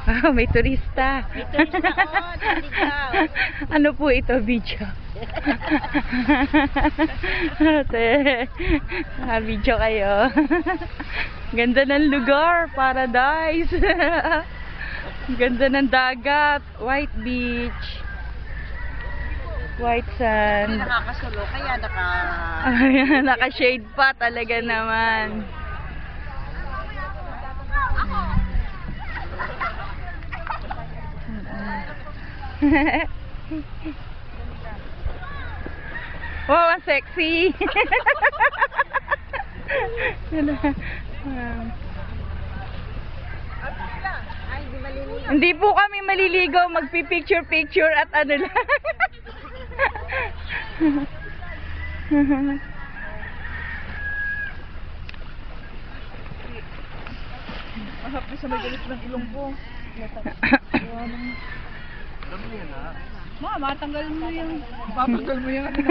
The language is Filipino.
May turista. May turista, oh, naligaw. Ano po ito, video? Ate, video kayo. Ganda ng lugar, paradise. Ganda ng dagat, white beach, white sand. Nakakasulo, kaya Naka-shade pa talaga naman. Wow, ang sexy. Ay, di maliligaw. Hindi po kami maliligaw, magpi-picture-picture at ano lang. Mahap na sa may galit ng ilong ko. Ma, matanggal mo yung... Papatanggal mo yung ano.